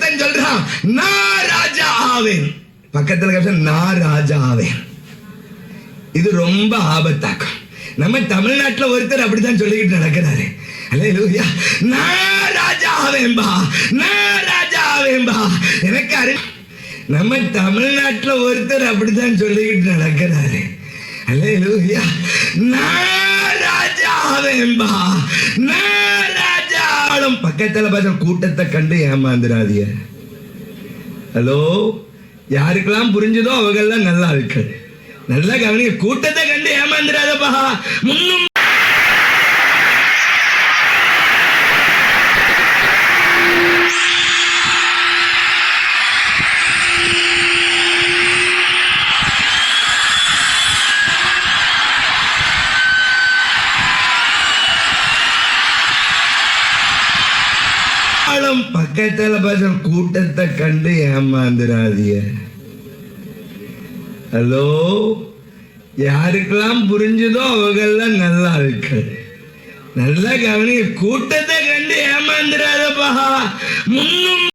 ஒருத்தன் சொல்றான் நான் ராஜா ஆவேன், பக்கத்துல நான் ராஜா ஆவேன். இது ரொம்ப ஆபத்தாக்கும். நம்ம தமிழ்நாட்டில் ஒருத்தர் அப்படித்தான் சொல்லிக்கிட்டு நடக்கிறாரு. அல்லேலூயா, நான் ராஜா ஆவேன்பா, நான் ராஜா ஆவேன்பா. எனக்கு நம்ம தமிழ்நாட்டில் ஒருத்தர் அப்படித்தான் சொல்லிக்கிட்டு நடக்கிறாரு. அல்லேலூயா, நான் ராஜா ஆவேன்பா, நான் ராஜா. பக்கத்துல பார்த்த கூட்டத்தை கண்டு ஏமாந்துடாதீங்க. ஹலோ, யாருக்கெல்லாம் புரிஞ்சதோ அவங்கெல்லாம் நல்ல ஆட்கள். நல்ல கவனிங்க, கூட்டத்தை கண்டு ஏமாந்துடாதப்பா. முன்னும் பக்கத்துல பார்த்த கூட்டத்தை கண்டு ஏமாந்துடாதீங்க. ஹலோ, யாருக்கெல்லாம் புரிஞ்சதோ அவங்கெல்லாம் நல்ல ஆட்கள். நல்ல கவனிங்க, கூட்டத்தை கண்டு ஏமாந்துடாதப்பா. முன்னும்